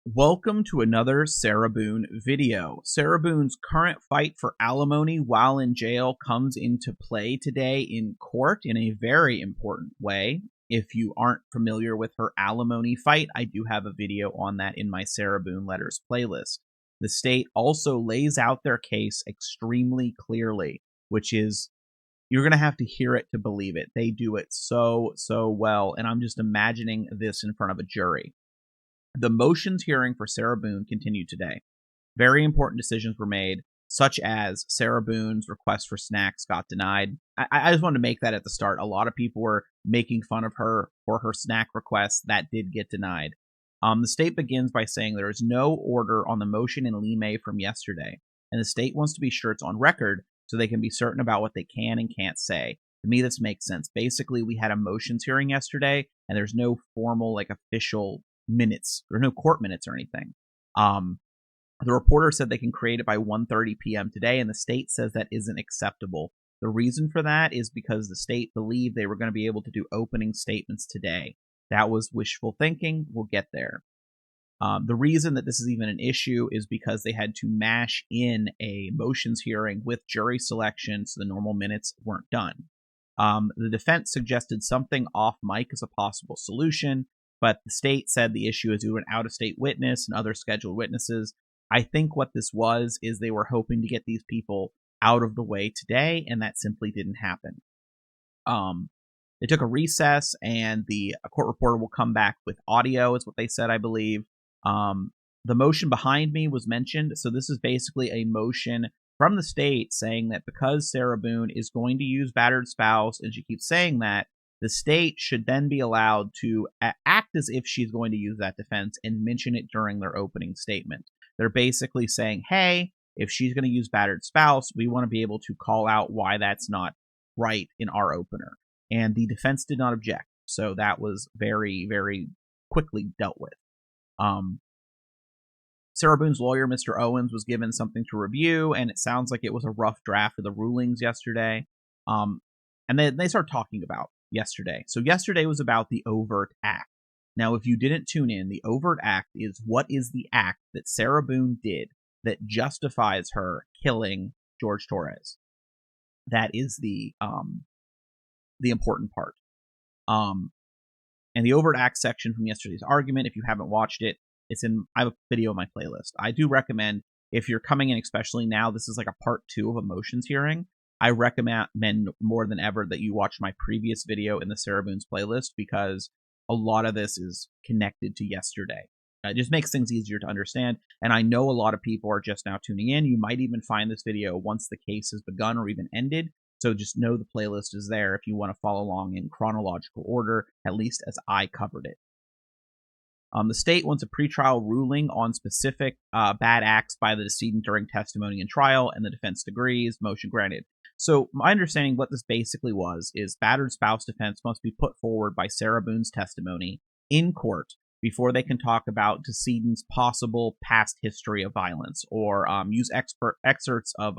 Welcome to another Sarah Boone video. Sarah Boone's current fight for alimony while in jail comes into play today in court in a very important way. If you aren't familiar with her alimony fight, I do have a video on that in my Sarah Boone Letters playlist. The state also lays out their case extremely clearly, which is you're going to have to hear it to believe it. They do it so well, and I'm just imagining this in front of a jury. The motions hearing for Sarah Boone continued today. Very important decisions were made, such as Sarah Boone's request for snacks got denied. I just wanted to make that at the start. A lot of people were making fun of her for her snack request. That did get denied. The state begins by saying there is no order on the motion in Lime from yesterday, and the state wants to be sure it's on record so they can be certain about what they can and can't say. To me, this makes sense. Basically, we had a motions hearing yesterday, and there's no formal, official minutes. There are no court minutes or anything. The reporter said they can create it by 1:30 p.m. today, and the state says that isn't acceptable. The reason for that is because the state believed they were going to be able to do opening statements today. That was wishful thinking. We'll get there. The reason that this is even an issue is because they had to mash in a motions hearing with jury selection, so the normal minutes weren't done. The defense suggested something off mic as a possible solution, but the state said the issue is due to an out-of-state witness and other scheduled witnesses. I think what this was is they were hoping to get these people out of the way today, and that simply didn't happen. They took a recess, and the court reporter will come back with audio, is what they said, I believe. The motion behind me was mentioned, so this is basically a motion from the state saying that because Sarah Boone is going to use battered spouse, and she keeps saying that, the state should then be allowed to act as if she's going to use that defense and mention it during their opening statement. They're basically saying, hey, if she's going to use battered spouse, we want to be able to call out why that's not right in our opener. And the defense did not object, so that was very, very quickly dealt with. Sarah Boone's lawyer, Mr. Owens, was given something to review, and it sounds like it was a rough draft of the rulings yesterday. And then they start talking about yesterday. So yesterday was about the Overt Act. Now, if you didn't tune in, the Overt Act is what is the act that Sarah Boone did that justifies her killing George Torres. That is the important part. And the Overt Act section from yesterday's argument, if you haven't watched it, I have a video on my playlist. I do recommend, if you're coming in, especially now, this is like a part 2 of a motions hearing. I recommend more than ever that you watch my previous video in the Sarah Boone's playlist, because a lot of this is connected to yesterday. It just makes things easier to understand, and I know a lot of people are just now tuning in. You might even find this video once the case has begun or even ended, so just know the playlist is there if you want to follow along in chronological order, at least as I covered it. The state wants a pretrial ruling on specific bad acts by the decedent during testimony and trial, and the defense agrees. Motion granted. So my understanding what this basically was is battered spouse defense must be put forward by Sarah Boone's testimony in court before they can talk about decedent's possible past history of violence or use excerpts of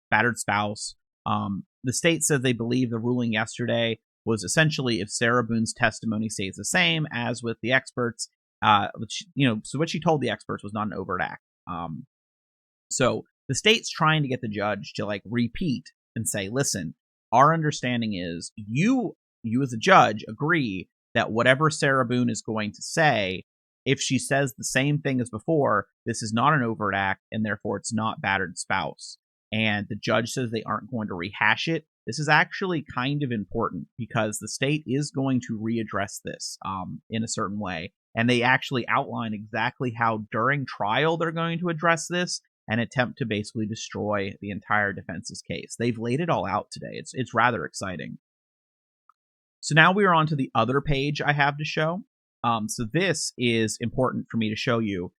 battered spouse. The state said they believe the ruling yesterday was essentially if Sarah Boone's testimony stays the same as with the experts, so what she told the experts was not an overt act. So the state's trying to get the judge to repeat and say, listen, our understanding is you as a judge agree that whatever Sarah Boone is going to say, if she says the same thing as before, this is not an overt act, and therefore it's not battered spouse. And the judge says they aren't going to rehash it. This is actually kind of important because the state is going to readdress this in a certain way. And they actually outline exactly how during trial they're going to address this and attempt to basically destroy the entire defense's case. They've laid it all out today. It's rather exciting. So now we are on to the other page I have to show. So this is important for me to show you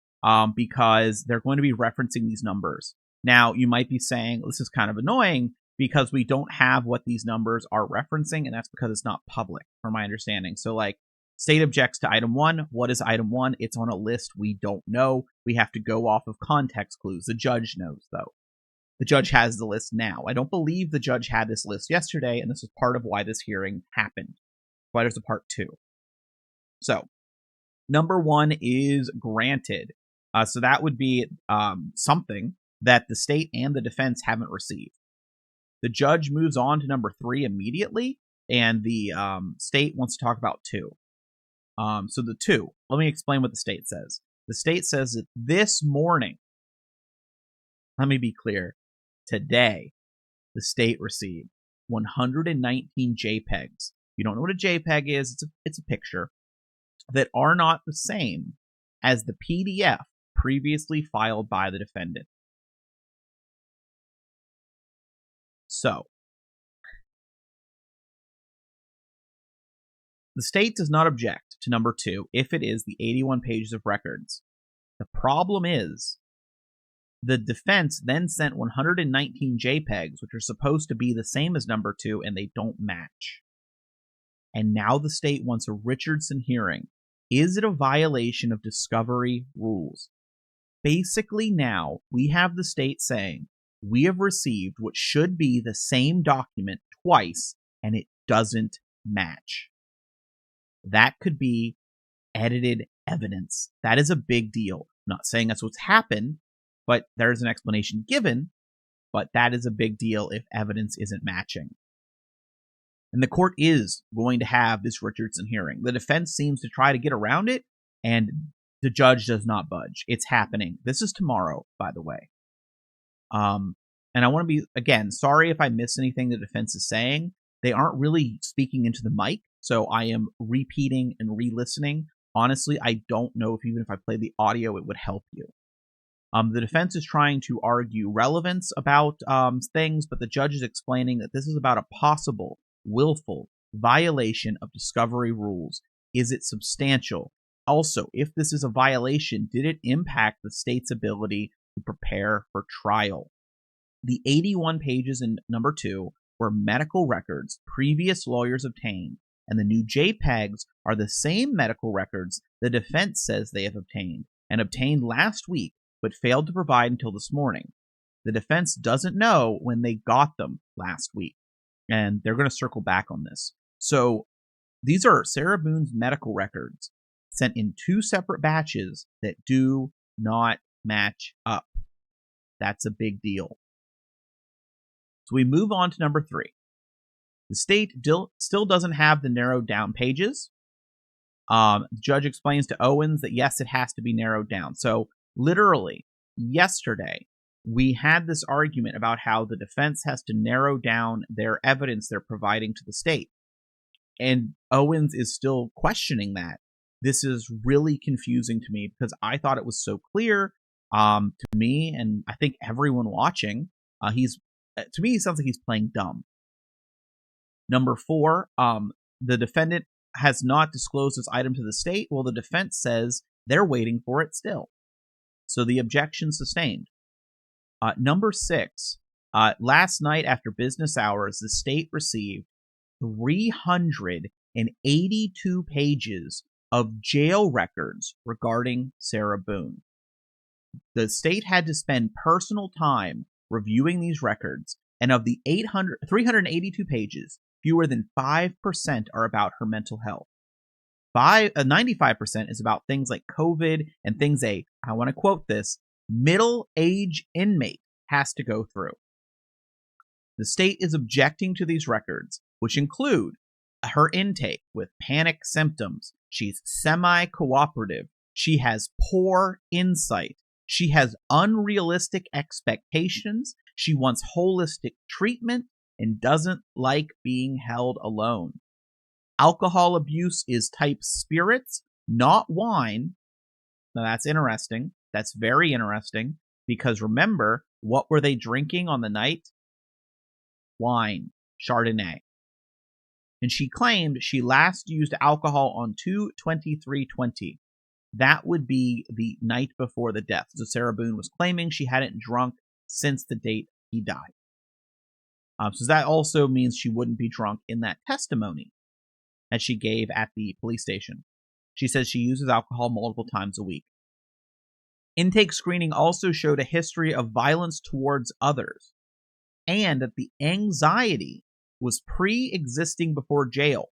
because they're going to be referencing these numbers. Now, you might be saying, this is kind of annoying because we don't have what these numbers are referencing, and that's because it's not public, from my understanding. So, state objects to item 1. What is item 1? It's on a list we don't know. We have to go off of context clues. The judge knows, though. The judge has the list now. I don't believe the judge had this list yesterday, and this is part of why this hearing happened. Why there's a part 2. So, Number 1 is granted. So that would be something that the state and the defense haven't received. The judge moves on to number 3 immediately, and the state wants to talk about 2. So the 2, let me explain what the state says. The state says that this morning, let me be clear, today, the state received 119 JPEGs. You don't know what a JPEG is, it's a picture, that are not the same as the PDF previously filed by the defendant. So, the state does not object to number 2 if it is the 81 pages of records. The problem is, the defense then sent 119 JPEGs, which are supposed to be the same as number 2, and they don't match. And now the state wants a Richardson hearing. Is it a violation of discovery rules? Basically now, we have the state saying, we have received what should be the same document twice, and it doesn't match. That could be edited evidence. That is a big deal. I'm not saying that's what's happened, but there's an explanation given, but that is a big deal if evidence isn't matching. And the court is going to have this Richardson hearing. The defense seems to try to get around it, and the judge does not budge. It's happening. This is tomorrow, by the way. And I want to be, again, sorry if I miss anything the defense is saying. They aren't really speaking into the mic, so I am repeating and re-listening. Honestly, I don't know if even if I play the audio, it would help you. The defense is trying to argue relevance about things, but the judge is explaining that this is about a possible, willful violation of discovery rules. Is it substantial? Also, if this is a violation, did it impact the state's ability to prepare for trial? The 81 pages in number 2 were medical records previous lawyers obtained, and the new JPEGs are the same medical records the defense says they have obtained, and obtained last week, but failed to provide until this morning. The defense doesn't know when they got them last week, and they're going to circle back on this. So these are Sarah Boone's medical records sent in 2 separate batches that do not match up. That's a big deal. So we move on to number 3. The state still doesn't have the narrowed down pages. The judge explains to Owens that yes, it has to be narrowed down. So literally, yesterday, we had this argument about how the defense has to narrow down their evidence they're providing to the state. And Owens is still questioning that. This is really confusing to me because I thought it was so clear to me, and I think everyone watching. To me, he sounds like he's playing dumb. Number 4, the defendant has not disclosed this item to the state. Well, the defense says they're waiting for it still. So the objection sustained. Number 6, last night after business hours, the state received 382 pages of jail records regarding Sarah Boone. The state had to spend personal time reviewing these records, and of the 382 pages, fewer than 5% are about her mental health. 95% is about things like COVID and things I want to quote this, middle-aged inmate has to go through. The state is objecting to these records, which include her intake with panic symptoms. She's semi-cooperative. She has poor insight. She has unrealistic expectations. She wants holistic treatment and doesn't like being held alone. Alcohol abuse is type spirits, not wine. Now that's interesting. That's very interesting because remember, what were they drinking on the night? Wine, Chardonnay. And she claimed she last used alcohol on 2/23/20. That would be the night before the death. So Sarah Boone was claiming she hadn't drunk since the date he died. So that also means she wouldn't be drunk in that testimony that she gave at the police station. She says she uses alcohol multiple times a week. Intake screening also showed a history of violence towards others, and that the anxiety was pre-existing before jail.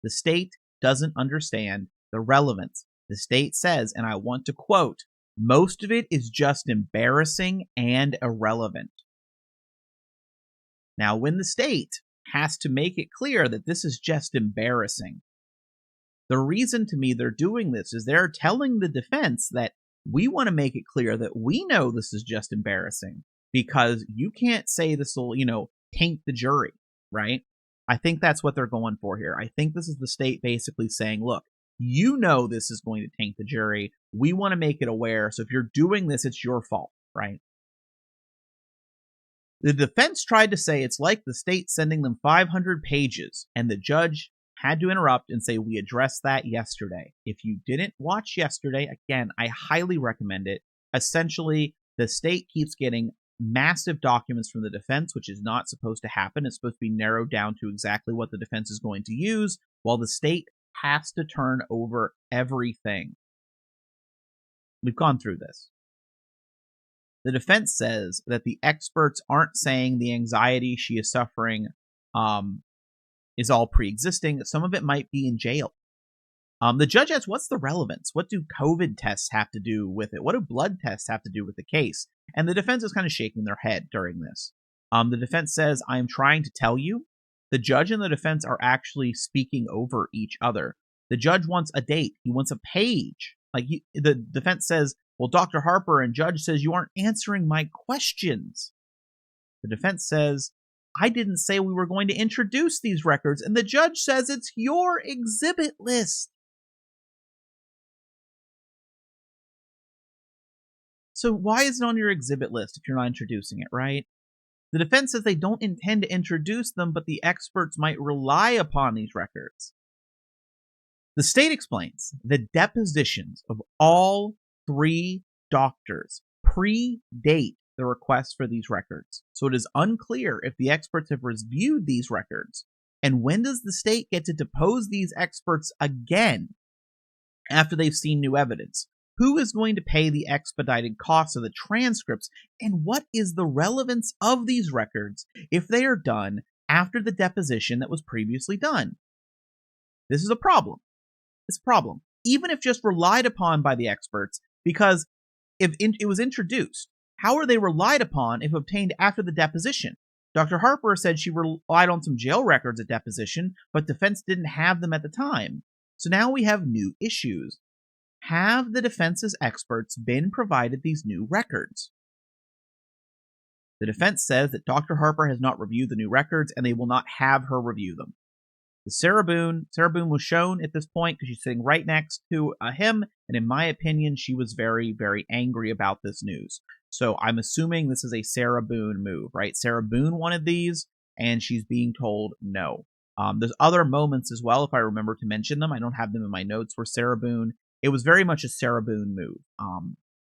The state doesn't understand the relevance The state says, and I want to quote, "Most of it is just embarrassing and irrelevant." Now, when the state has to make it clear that this is just embarrassing, the reason to me they're doing this is they're telling the defense that we want to make it clear that we know this is just embarrassing because you can't say this will, taint the jury, right? I think that's what they're going for here. I think this is the state basically saying, look, you know this is going to taint the jury. We want to make it aware. So if you're doing this, it's your fault, right? The defense tried to say it's like the state sending them 500 pages, and the judge had to interrupt and say, we addressed that yesterday. If you didn't watch yesterday, again, I highly recommend it. Essentially, the state keeps getting massive documents from the defense, which is not supposed to happen. It's supposed to be narrowed down to exactly what the defense is going to use, while the state has to turn over everything. We've gone through this. The defense says that the experts aren't saying the anxiety she is suffering is all pre-existing. Some of it might be in jail. The judge asks, what's the relevance? What do COVID tests have to do with it? What do blood tests have to do with the case? And the defense is kind of shaking their head during this. The defense says, I'm trying to tell you. The judge and the defense are actually speaking over each other. The judge wants a date. He wants a page. The defense says, well, Dr. Harper and judge says you aren't answering my questions. The defense says, I didn't say we were going to introduce these records. And the judge says it's your exhibit list. So why is it on your exhibit list if you're not introducing it, right? The defense says they don't intend to introduce them, but the experts might rely upon these records. The state explains the depositions of all 3 doctors predate the request for these records. So it is unclear if the experts have reviewed these records. And when does the state get to depose these experts again after they've seen new evidence? Who is going to pay the expedited costs of the transcripts? And what is the relevance of these records if they are done after the deposition that was previously done? This is a problem. It's a problem. Even if just relied upon by the experts, because if it was introduced, how are they relied upon if obtained after the deposition? Dr. Harper said she relied on some jail records at deposition, but defense didn't have them at the time. So now we have new issues. Have the defense's experts been provided these new records? The defense says that Dr. Harper has not reviewed the new records and they will not have her review them. Sarah Boone was shown at this point because she's sitting right next to him, and in my opinion, she was very, very angry about this news. So I'm assuming this is a Sarah Boone move, right? Sarah Boone wanted these, and she's being told no. There's other moments as well, if I remember to mention them. I don't have them in my notes where Sarah Boone, it was very much a Sarah Boone move.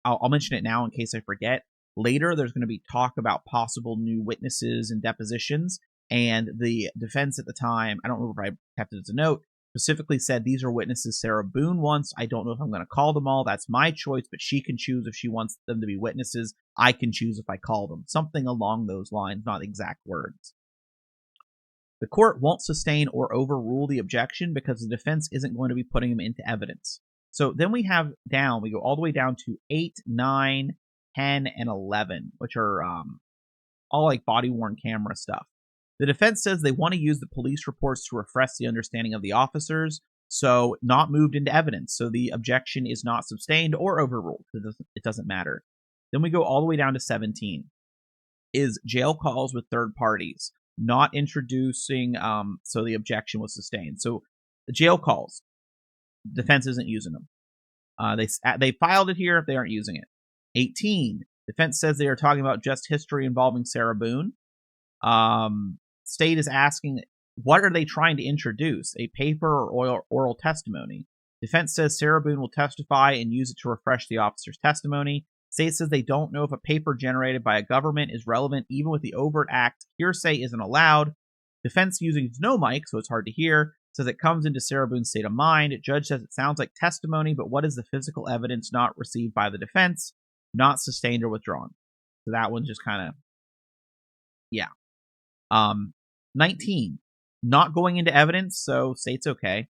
I'll mention it now in case I forget. Later, there's going to be talk about possible new witnesses and depositions. And the defense at the time, I don't remember if I kept it as a note, specifically said these are witnesses Sarah Boone wants. I don't know if I'm going to call them all. That's my choice, but she can choose if she wants them to be witnesses. I can choose if I call them. Something along those lines, not exact words. The court won't sustain or overrule the objection because the defense isn't going to be putting them into evidence. So then we go all the way down to 8, 9, 10, and 11, which are all like body-worn camera stuff. The defense says they want to use the police reports to refresh the understanding of the officers, so not moved into evidence. So the objection is not sustained or overruled. It doesn't matter. Then we go all the way down to 17. Is jail calls with third parties. Not introducing, so the objection was sustained. So the jail calls, defense isn't using them. They filed it here if they aren't using it. 18. Defense says they are talking about just history involving Sarah Boone. State is asking, what are they trying to introduce? A paper or oral testimony? Defense says Sarah Boone will testify and use it to refresh the officer's testimony. State says they don't know if a paper generated by a government is relevant even with the Overt Act. Hearsay isn't allowed. Defense using no mic, so it's hard to hear. Says it comes into Sarah Boone's state of mind. Judge says it sounds like testimony, but what is the physical evidence not received by the defense? Not sustained or withdrawn. So that one's just kind of, yeah. 19, not going into evidence, so state's okay.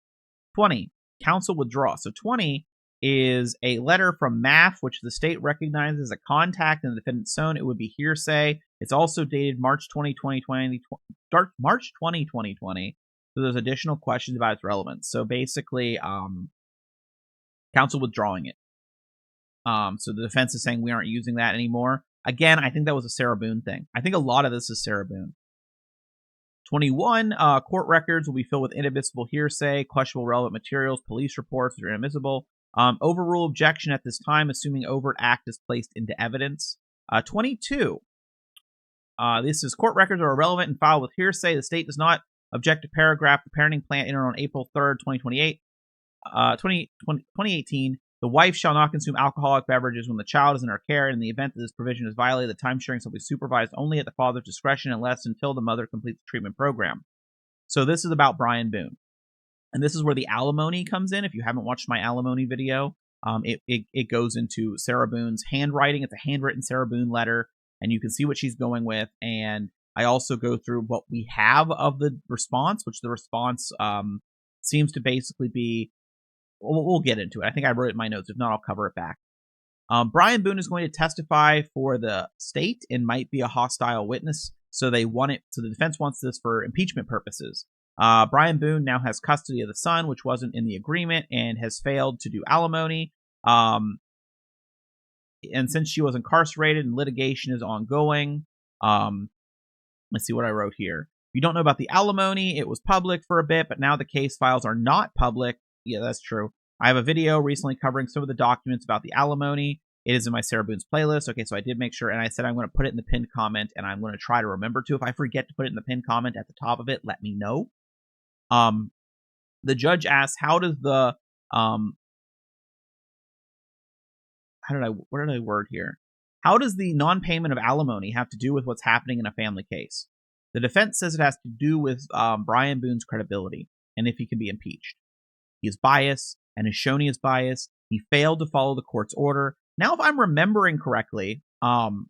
20, counsel withdraw. So 20, is a letter from MAF, which the state recognizes as a contact in the defendant's phone. It would be hearsay. It's also dated March 2020. So there's additional questions about its relevance. So basically, counsel withdrawing it. So the defense is saying we aren't using that anymore. Again, I think that was a Sarah Boone thing. I think a lot of this is Sarah Boone. 21, court records will be filled with inadmissible hearsay, questionable relevant materials, police reports are inadmissible. Overrule objection at this time, assuming overt act is placed into evidence. 22, this is court records are irrelevant and filed with hearsay. The state does not object to paragraph the parenting plan entered on April 3rd, 2018. The wife shall not consume alcoholic beverages when the child is in her care. In the event that this provision is violated, the time sharing shall be supervised only at the father's discretion until the mother completes the treatment program. So this is about Brian Boone. And this is where the alimony comes in. If you haven't watched my alimony video, it goes into Sarah Boone's handwriting. It's a handwritten Sarah Boone letter, and you can see what she's going with. And I also go through what we have of the response, which the response seems to basically be, we'll get into it. I think I wrote it in my notes. If not, I'll cover it back. Brian Boone is going to testify for the state and might be a hostile witness. So they want it. So the defense wants this for impeachment purposes. Brian Boone now has custody of the son, which wasn't in the agreement, and has failed to do alimony. And since she was incarcerated and litigation is ongoing, let's see what I wrote here. If you don't know about the alimony, it was public for a bit, but now the case files are not public. Yeah, that's true. I have a video recently covering some of the documents about the alimony. It is in my Sarah Boone's playlist. Okay, so I did make sure, and I said I'm going to put it in the pinned comment, and I'm going to try to remember to. If I forget to put it in the pinned comment at the top of it, let me know. The judge asks, how does the, what did I word here? How does the non-payment of alimony have to do with what's happening in a family case? The defense says it has to do with Brian Boone's credibility and if he can be impeached. He is biased and has shown he is biased. He failed to follow the court's order. Now, if I'm remembering correctly, the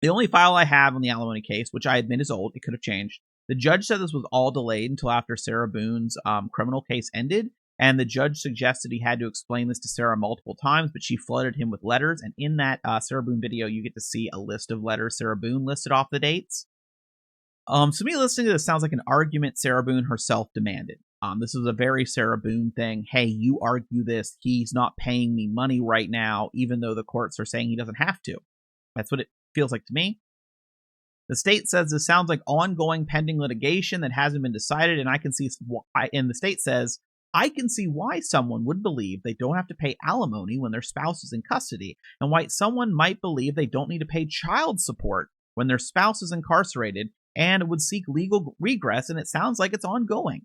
only file I have on the alimony case, which I admit is old, it could have changed. The judge said this was all delayed until after Sarah Boone's criminal case ended, and the judge suggested he had to explain this to Sarah multiple times, but she flooded him with letters, and in that Sarah Boone video, you get to see a list of letters Sarah Boone listed off the dates. So me listening to this sounds like an argument Sarah Boone herself demanded. This is a very Sarah Boone thing. Hey, you argue this. He's not paying me money right now, even though the courts are saying he doesn't have to. That's what it feels like to me. The state says this sounds like ongoing pending litigation that hasn't been decided, and I can see why. And the state says, I can see why someone would believe they don't have to pay alimony when their spouse is in custody, and why someone might believe they don't need to pay child support when their spouse is incarcerated and would seek legal regress, and it sounds like it's ongoing.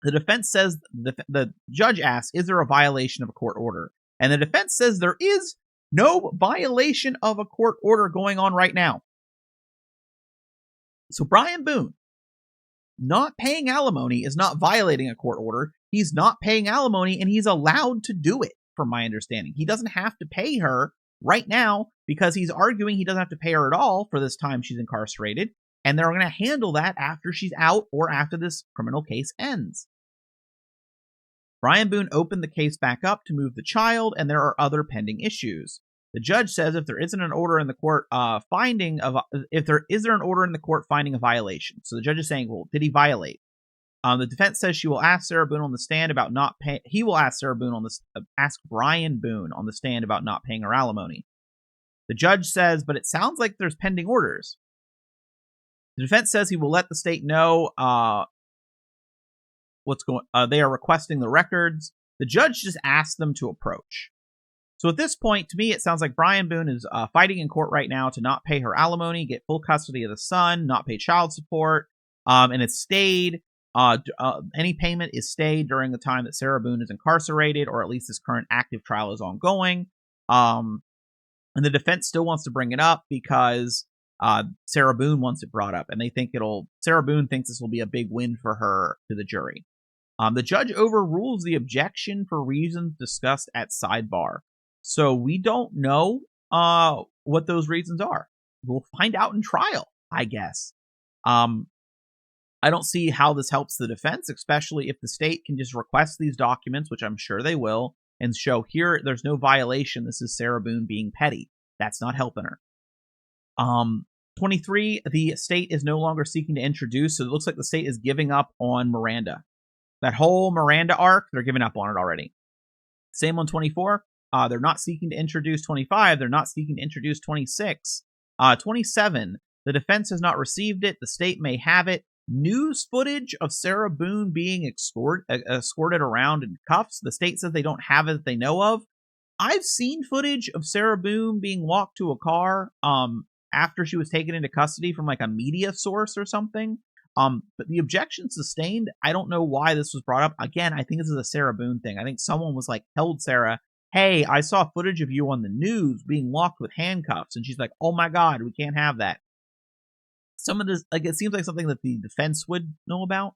The defense says, the judge asks, is there a violation of a court order? And the defense says there is no violation of a court order going on right now. So Brian Boone not paying alimony is not violating a court order. He's not paying alimony, and he's allowed to do it, from my understanding. He doesn't have to pay her right now because he's arguing he doesn't have to pay her at all for this time she's incarcerated, and they're going to handle that after she's out or after this criminal case ends. Brian Boone opened the case back up to move the child, and there are other pending issues. The judge says if there isn't an order in the court finding a violation. So the judge is saying, well, did he violate? The defense says she will ask Sarah Boone on the stand about not paying. He will ask ask Brian Boone on the stand about not paying her alimony. The judge says, but it sounds like there's pending orders. The defense says he will let the state know what's going. They are requesting the records. The judge just asked them to approach. So at this point, to me, it sounds like Brian Boone is fighting in court right now to not pay her alimony, get full custody of the son, not pay child support, and it's stayed. Any payment is stayed during the time that Sarah Boone is incarcerated, or at least this current active trial is ongoing. And the defense still wants to bring it up because Sarah Boone wants it brought up, and they think Sarah Boone thinks this will be a big win for her to the jury. The judge overrules the objection for reasons discussed at sidebar. So we don't know what those reasons are. We'll find out in trial, I guess. I don't see how this helps the defense, especially if the state can just request these documents, which I'm sure they will, and show here there's no violation. This is Sarah Boone being petty. That's not helping her. 23, the state is no longer seeking to introduce, so it looks like the state is giving up on Miranda. That whole Miranda arc, they're giving up on it already. Same on 24. They're not seeking to introduce 25. They're not seeking to introduce 26. 27, the defense has not received it. The state may have it. News footage of Sarah Boone being escorted around in cuffs. The state says they don't have it that they know of. I've seen footage of Sarah Boone being walked to a car after she was taken into custody from like a media source or something. But the objection sustained. I don't know why this was brought up. Again, I think this is a Sarah Boone thing. I think someone was like, told Sarah, hey, I saw footage of you on the news being walked with handcuffs. And she's like, oh my God, we can't have that. Some of this, like, it seems like something that the defense would know about.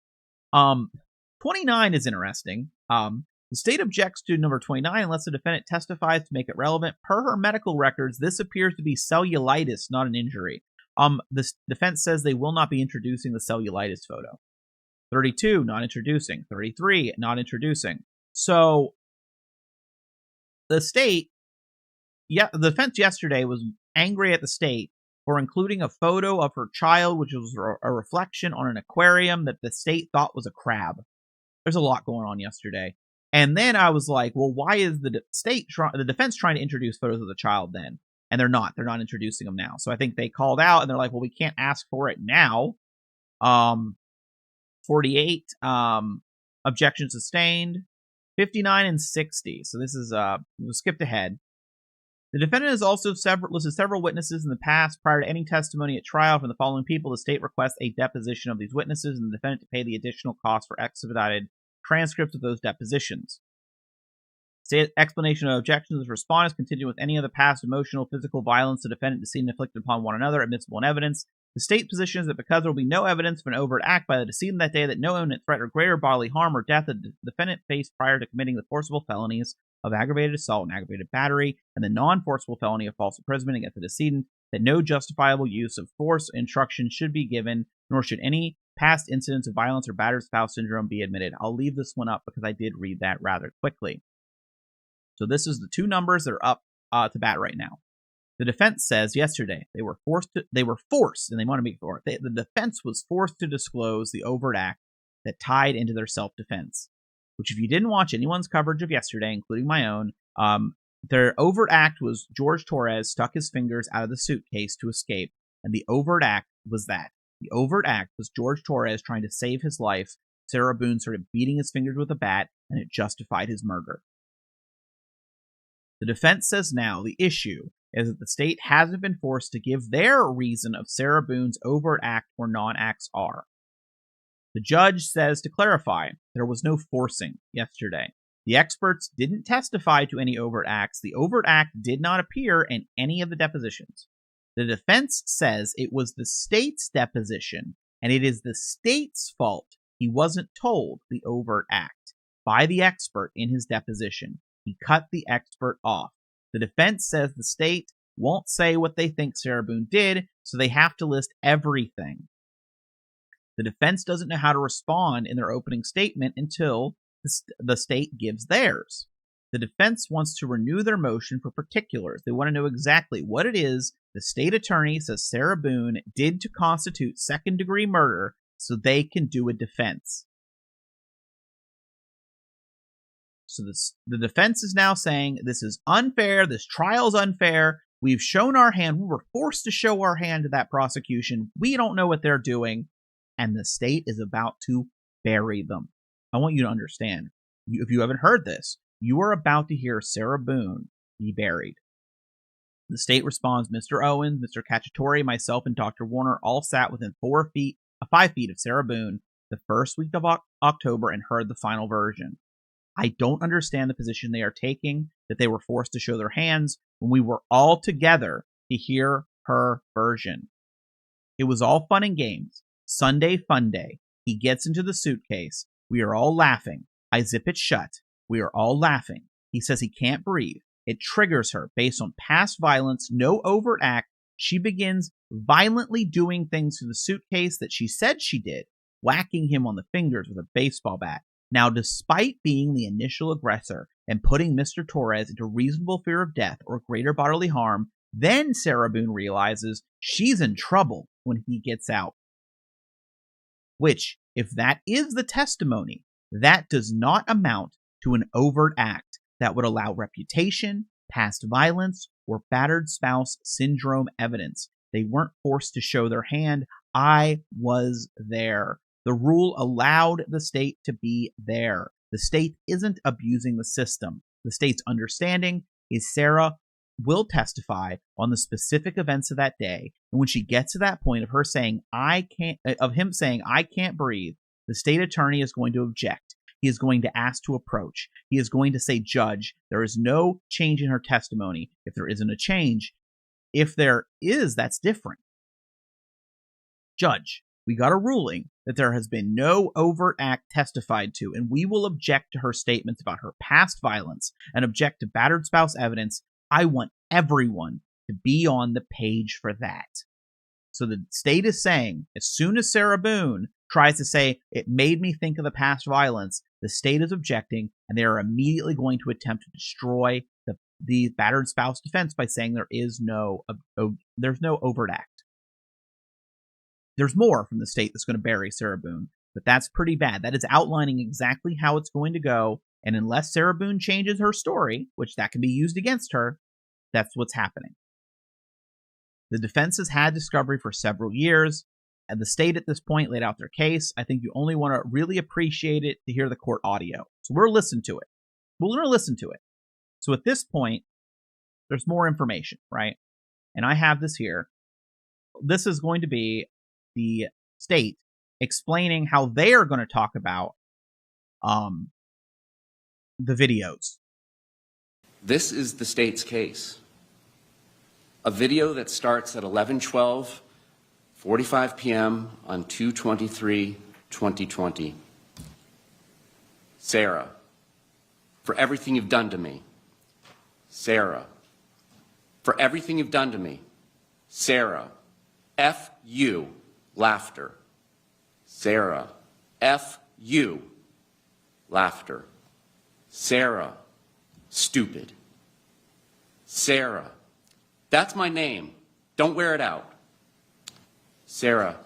29 is interesting. The state objects to number 29 unless the defendant testifies to make it relevant. Per her medical records, this appears to be cellulitis, not an injury. The defense says they will not be introducing the cellulitis photo. 32, not introducing. 33, not introducing. So the state, the defense yesterday was angry at the state for including a photo of her child, which was a reflection on an aquarium that the state thought was a crab. There's a lot going on yesterday. And then I was like, well, why is the defense trying to introduce photos of the child then? And they're not introducing them now. So I think they called out and they're like, well, we can't ask for it now. 48, objection sustained. 59 and 60. So this is, we skipped ahead. The defendant has also listed several witnesses in the past. Prior to any testimony at trial from the following people, the state requests a deposition of these witnesses and the defendant to pay the additional cost for expedited transcripts of those depositions. State explanation of objections is respondents continue with any other past emotional, physical violence the defendant decedent inflicted upon one another admissible in evidence. The state position is that because there will be no evidence of an overt act by the decedent that day, that no imminent threat or greater bodily harm or death that the defendant faced prior to committing the forcible felonies of aggravated assault and aggravated battery and the non-forcible felony of false imprisonment against the decedent, that no justifiable use of force or instruction should be given, nor should any past incidents of violence or battered spouse syndrome be admitted. I'll leave this one up because I did read that rather quickly. So this is the two numbers that are up to bat right now. The defense says yesterday they were forced, and they want to make it. The defense was forced to disclose the overt act that tied into their self-defense, which if you didn't watch anyone's coverage of yesterday, including my own, their overt act was George Torres stuck his fingers out of the suitcase to escape, and the overt act was that. The overt act was George Torres trying to save his life. Sarah Boone started beating his fingers with a bat, and it justified his murder. The defense says now the issue is that the state hasn't been forced to give their reason of Sarah Boone's overt act or non-acts are. The judge says to clarify, there was no forcing yesterday. The experts didn't testify to any overt acts. The overt act did not appear in any of the depositions. The defense says it was the state's deposition, and it is the state's fault he wasn't told the overt act by the expert in his deposition. He cut the expert off. The defense says the state won't say what they think Sarah Boone did, so they have to list everything. The defense doesn't know how to respond in their opening statement until the state gives theirs. The defense wants to renew their motion for particulars. They want to know exactly what it is the state attorney says Sarah Boone did to constitute second-degree murder so they can do a defense. So the defense is now saying this is unfair, this trial's unfair, we've shown our hand, we were forced to show our hand to that prosecution, we don't know what they're doing, and the state is about to bury them. I want you to understand, if you haven't heard this, you are about to hear Sarah Boone be buried. The state responds, Mr. Owens, Mr. Cacciatore, myself, and Dr. Warner all sat within 5 feet of Sarah Boone the first week of October and heard the final version. I don't understand the position they are taking, that they were forced to show their hands when we were all together to hear her version. It was all fun and games. Sunday fun day. He gets into the suitcase. We are all laughing. I zip it shut. We are all laughing. He says he can't breathe. It triggers her based on past violence, no overt act. She begins violently doing things to the suitcase that she said she did, whacking him on the fingers with a baseball bat. Now, despite being the initial aggressor, and putting Mr. Torres into reasonable fear of death or greater bodily harm, then Sarah Boone realizes she's in trouble when he gets out. Which, if that is the testimony, that does not amount to an overt act that would allow reputation, past violence, or battered spouse syndrome evidence. They weren't forced to show their hand. I was there. The rule allowed the state to be there. The state isn't abusing the system. The state's understanding is Sarah will testify on the specific events of that day, and when she gets to that point of her saying him saying I can't breathe, the state attorney is going to object. He is going to ask to approach. He is going to say, Judge, there is no change in her testimony. If there isn't a change, if there is, that's different. Judge, we got a ruling that there has been no overt act testified to, and we will object to her statements about her past violence and object to battered spouse evidence. I want everyone to be on the page for that. So the state is saying, as soon as Sarah Boone tries to say, it made me think of the past violence, the state is objecting, and they are immediately going to attempt to destroy the battered spouse defense by saying there's no overt act. There's more from the state that's going to bury Sarah Boone, but that's pretty bad. That is outlining exactly how it's going to go, and unless Sarah Boone changes her story, which that can be used against her, that's what's happening. The defense has had discovery for several years, and the state at this point laid out their case. I think you only want to really appreciate it to hear the court audio. So we're listening to it. We're going to listen to it. So at this point, there's more information, right? And I have this here. This is going to be the state explaining how they are going to talk about the videos. This is the state's case. A video that starts at 11:12:45 p.m. on 2/23/2020. Sarah, for everything you've done to me. Sarah, for everything you've done to me. Sarah, F you, laughter. Sarah, F you, laughter. Sarah, stupid. Sarah, that's my name. Don't wear it out. Sarah,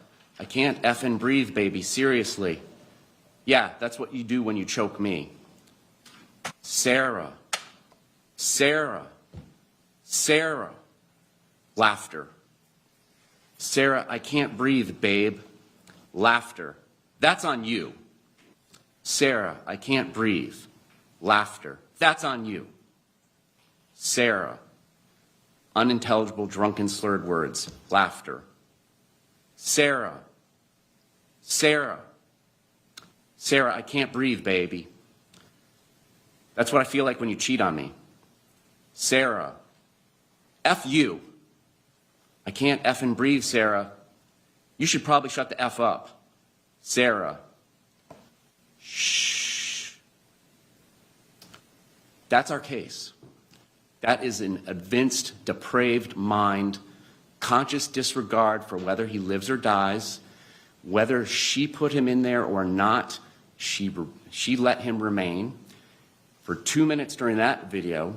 I can't effing breathe, baby, seriously. Yeah, that's what you do when you choke me. Sarah, Sarah, Sarah, laughter. Sarah, I can't breathe, babe. Laughter. That's on you. Sarah, I can't breathe. Laughter. That's on you. Sarah, unintelligible, drunken, slurred words. Laughter. Sarah, Sarah, Sarah, I can't breathe, baby. That's what I feel like when you cheat on me. Sarah, F you. I can't effing breathe, Sarah. You should probably shut the F up. Sarah. Shh. That's our case. That is an evinced, depraved mind, conscious disregard for whether he lives or dies, whether she put him in there or not, she let him remain for 2 minutes during that video.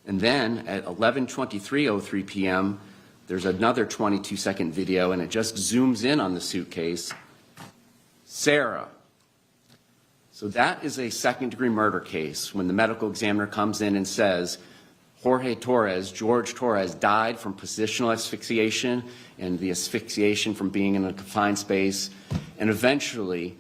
And then at 11:23:03 p.m., there's another 22-second video, and it just zooms in on the suitcase. Sarah. So that is a second-degree murder case when the medical examiner comes in and says, George Torres, died from positional asphyxiation and the asphyxiation from being in a confined space. And eventually,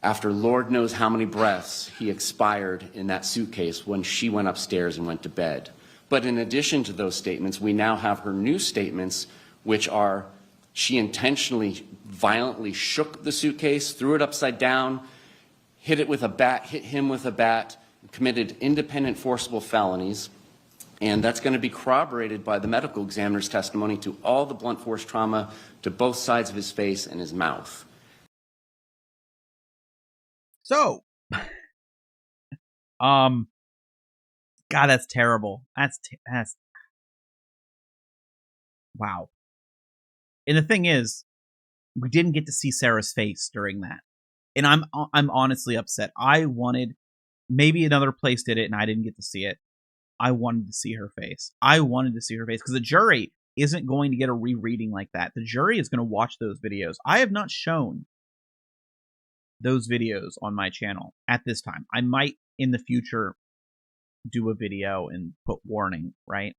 after Lord knows how many breaths, he expired in that suitcase when she went upstairs and went to bed. But in addition to those statements, we now have her new statements, which are she intentionally violently shook the suitcase, threw it upside down, hit him with a bat, committed independent forcible felonies. And that's going to be corroborated by the medical examiner's testimony to all the blunt force trauma to both sides of his face and his mouth. So, God, that's terrible. That's wow. And the thing is, we didn't get to see Sarah's face during that, and I'm honestly upset. I wanted maybe another place did it and I didn't get to see it. I wanted to see her face. I wanted to see her face because the jury isn't going to get a rereading like that. The jury is going to watch those videos. I have not shown those videos on my channel at this time. I might in the future do a video and put warning, right?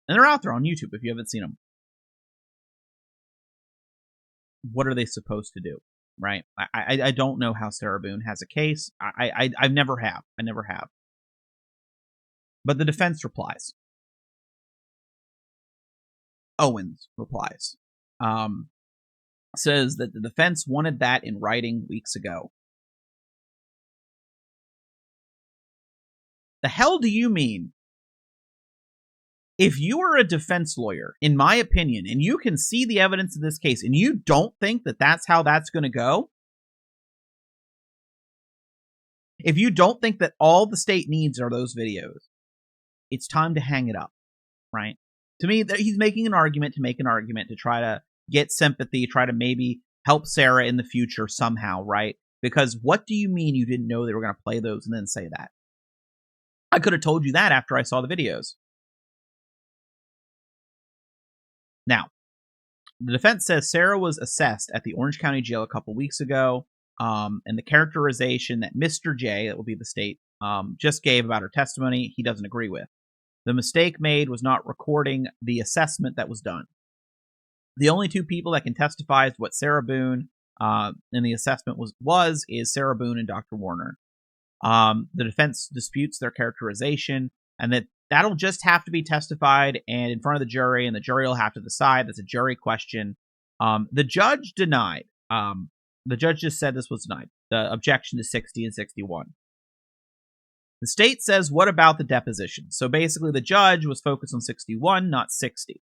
And they're out there on YouTube if you haven't seen them. What are they supposed to do, right? I don't know how Sarah Boone has a case. I never have. I never have. But the defense replies. Owens replies. Says that the defense wanted that in writing weeks ago. The hell do you mean? If you are a defense lawyer, in my opinion, and you can see the evidence of this case, and you don't think that that's how that's going to go, if you don't think that all the state needs are those videos, it's time to hang it up, right? To me, he's making an argument to make an argument to try to get sympathy, try to maybe help Sarah in the future somehow, right? Because what do you mean you didn't know they were going to play those and then say that? I could have told you that after I saw the videos. Now, the defense says Sarah was assessed at the Orange County Jail a couple weeks ago, and the characterization that Mr. J, that will be the state, just gave about her testimony, he doesn't agree with. The mistake made was not recording the assessment that was done. The only two people that can testify as to what Sarah Boone in the assessment was is Sarah Boone and Dr. Warner. The defense disputes their characterization, and that'll just have to be testified and in front of the jury, and the jury will have to decide. That's a jury question. The judge denied. The judge just said this was denied. The objection to 60 and 61. The state says, what about the deposition? So basically, the judge was focused on 61, not 60.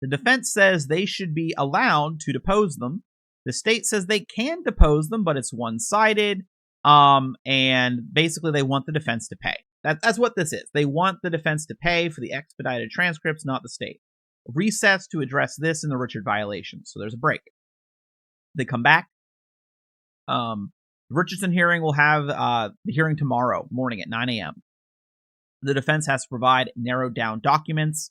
The defense says they should be allowed to depose them. The state says they can depose them, but it's one-sided. And basically, they want the defense to pay. That's what this is. They want the defense to pay for the expedited transcripts, not the state. Recess to address this in the Richard violation. So there's a break. They come back. The Richardson hearing will have the hearing tomorrow morning at 9 a.m. The defense has to provide narrowed down documents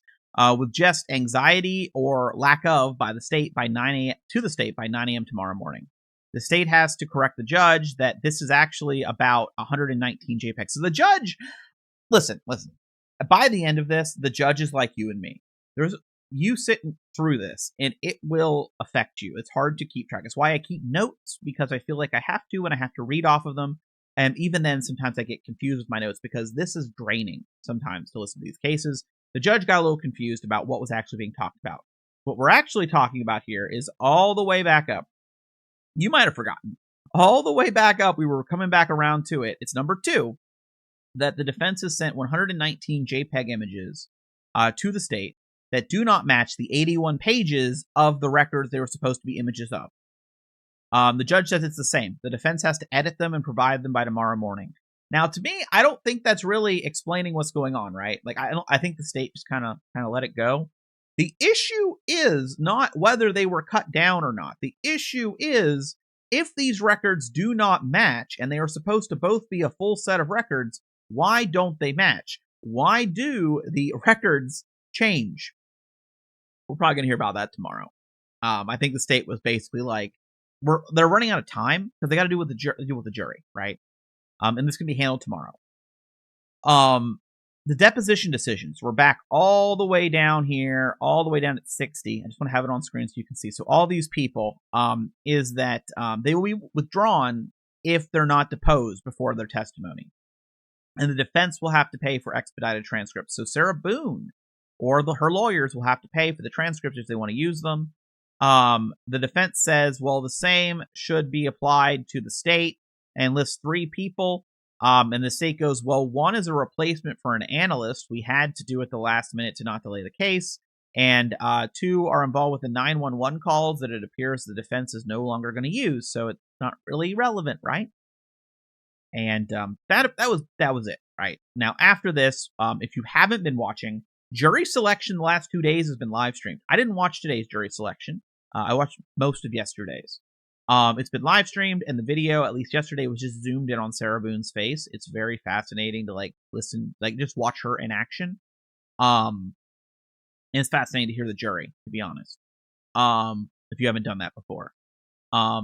with just anxiety or lack of by the state by 9 a.m. to the state by 9 a.m. tomorrow morning. The state has to correct the judge that this is actually about 119 JPEGs. So the judge, listen. By the end of this, the judge is like you and me. There's you sitting through this, and it will affect you. It's hard to keep track. It's why I keep notes, because I feel like I have to, and I have to read off of them. And even then, sometimes I get confused with my notes because this is draining sometimes to listen to these cases. The judge got a little confused about what was actually being talked about. What we're actually talking about here is all the way back up. You might have forgotten. All the way back up, we were coming back around to it. It's number 2, that the defense has sent 119 JPEG images to the state that do not match the 81 pages of the records they were supposed to be images of. The judge says it's the same. The defense has to edit them and provide them by tomorrow morning. Now, to me, I don't think that's really explaining what's going on, right? Like, I think the state just kind of let it go. The issue is not whether they were cut down or not. The issue is if these records do not match and they are supposed to both be a full set of records, why don't they match? Why do the records change? We're probably going to hear about that tomorrow. I think the state was basically like, they're running out of time because they got to do with the jury, right? And this can be handled tomorrow. The deposition decisions, we're back all the way down here, all the way down at 60. I just want to have it on screen so you can see. So all these people is that they will be withdrawn if they're not deposed before their testimony. And the defense will have to pay for expedited transcripts. So Sarah Boone or her lawyers will have to pay for the transcripts if they want to use them. The defense says, well, the same should be applied to the state and lists 3 people. And the state goes, well, 1 is a replacement for an analyst. We had to do it the last minute to not delay the case. And 2 are involved with the 911 calls that it appears the defense is no longer going to use. So it's not really relevant, right? And that was it, right? Now, after this, if you haven't been watching, jury selection the last 2 days has been live streamed. I didn't watch today's jury selection. I watched most of yesterday's. It's been live streamed, and the video, at least yesterday, was just zoomed in on Sarah Boone's face. It's very fascinating to like listen, like just watch her in action. And it's fascinating to hear the jury, to be honest. If you haven't done that before. But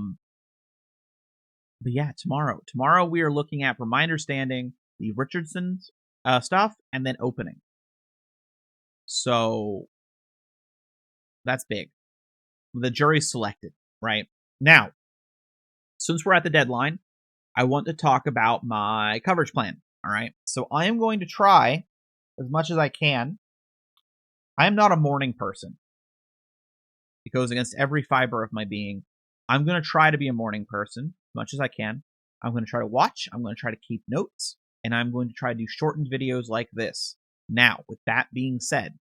yeah, tomorrow we are looking at, from my understanding, the Richardson's stuff, and then opening. So that's big. The jury's selected, right? Now, since we're at the deadline, I want to talk about my coverage plan. All right. So I am going to try as much as I can. I am not a morning person. It goes against every fiber of my being. I'm going to try to be a morning person as much as I can. I'm going to try to watch. I'm going to try to keep notes. And I'm going to try to do shortened videos like this. Now, with that being said,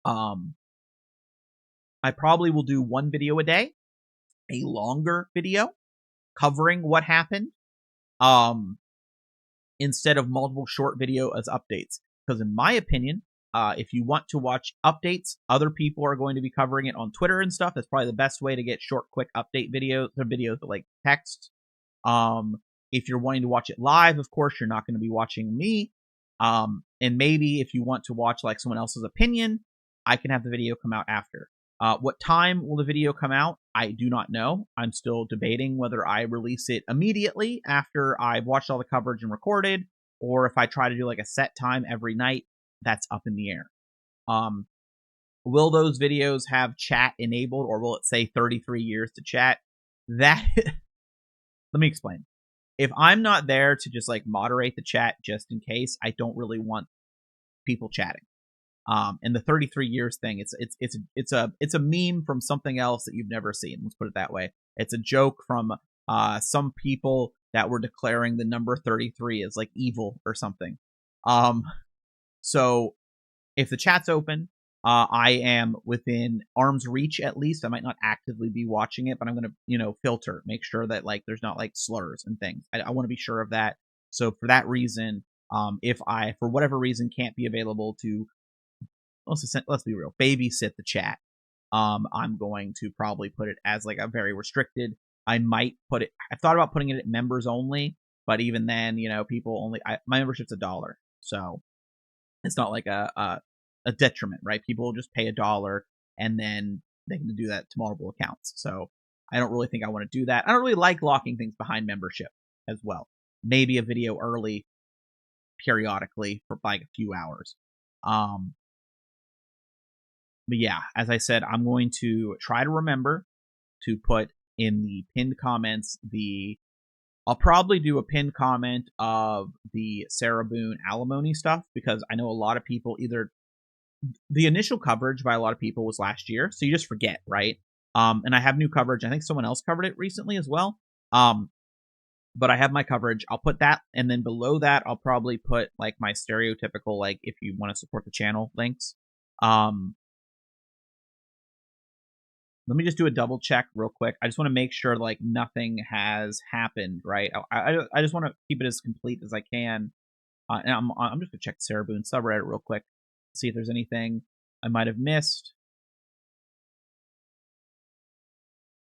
I probably will do one video a day, a longer video covering what happened, instead of multiple short video as updates. Because in my opinion, if you want to watch updates, other people are going to be covering it on Twitter and stuff. That's probably the best way to get short, quick update videos, or videos that like text. If you're wanting to watch it live, of course, you're not going to be watching me. And maybe if you want to watch like someone else's opinion, I can have the video come out after. What time will the video come out? I do not know. I'm still debating whether I release it immediately after I've watched all the coverage and recorded, or if I try to do like a set time every night. That's up in the air. Will those videos have chat enabled, or will it say 33 years to chat? That let me explain. If I'm not there to just like moderate the chat just in case, I don't really want people chatting. And the 33 years thing, it's a meme from something else that you've never seen. Let's put it that way. It's a joke from some people that were declaring the number 33 as like evil or something. So if the chat's open, I am within arm's reach at least. I might not actively be watching it, but I'm gonna, filter, make sure that like there's not like slurs and things. I want to be sure of that. So for that reason, if I for whatever reason can't be available to, let's be real, babysit the chat, I'm going to probably put it as like a very restricted. I might put it. I thought about putting it at members only, but even then, people only. My membership's $1, so it's not like a detriment, right? People will just pay $1 and then they can do that to multiple accounts. So I don't really think I want to do that. I don't really like locking things behind membership as well. Maybe a video early periodically for like a few hours. But yeah, as I said, I'm going to try to remember to put in the pinned comments I'll probably do a pinned comment of the Sarah Boone Alimony stuff, because I know a lot of people, either the initial coverage by a lot of people was last year, so you just forget, right? And I have new coverage. I think someone else covered it recently as well. But I have my coverage. I'll put that, and then below that, I'll probably put like my stereotypical, like, if you want to support the channel links. Let me just do a double check real quick. I just want to make sure like nothing has happened, right? I just want to keep it as complete as I can. And I'm just gonna check Sarah Boone subreddit real quick, see if there's anything I might have missed.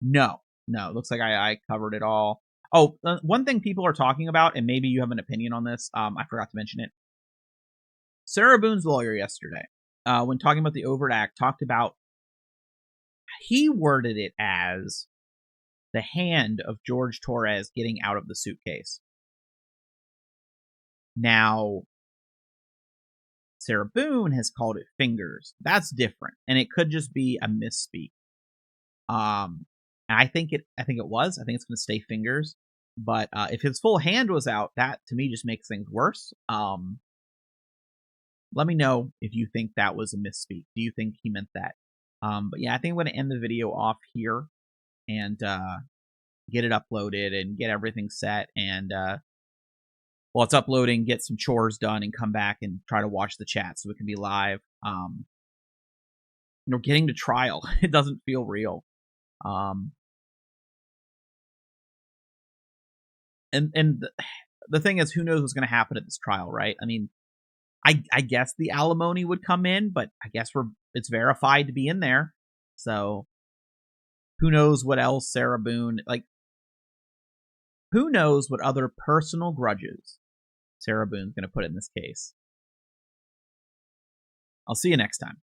No, it looks like I covered it all. Oh, one thing people are talking about, and maybe you have an opinion on this. I forgot to mention it. Sarah Boone's lawyer yesterday, when talking about the Overt Act, talked about, he worded it as the hand of George Torres getting out of the suitcase. Now, Sarah Boone has called it fingers. That's different, and it could just be a misspeak. And I think it was. I think it's going to stay fingers. But if his full hand was out, that to me just makes things worse. Let me know if you think that was a misspeak. Do you think he meant that? But yeah, I think I'm going to end the video off here and get it uploaded and get everything set. And while it's uploading, get some chores done and come back and try to watch the chat so it can be live. Getting to trial, it doesn't feel real. And the thing is, who knows what's going to happen at this trial, right? I mean, I guess the alimony would come in, but I guess it's verified to be in there. So Who knows what else Sarah Boone, who knows what other personal grudges Sarah Boone's going to put in this case. I'll see you next time.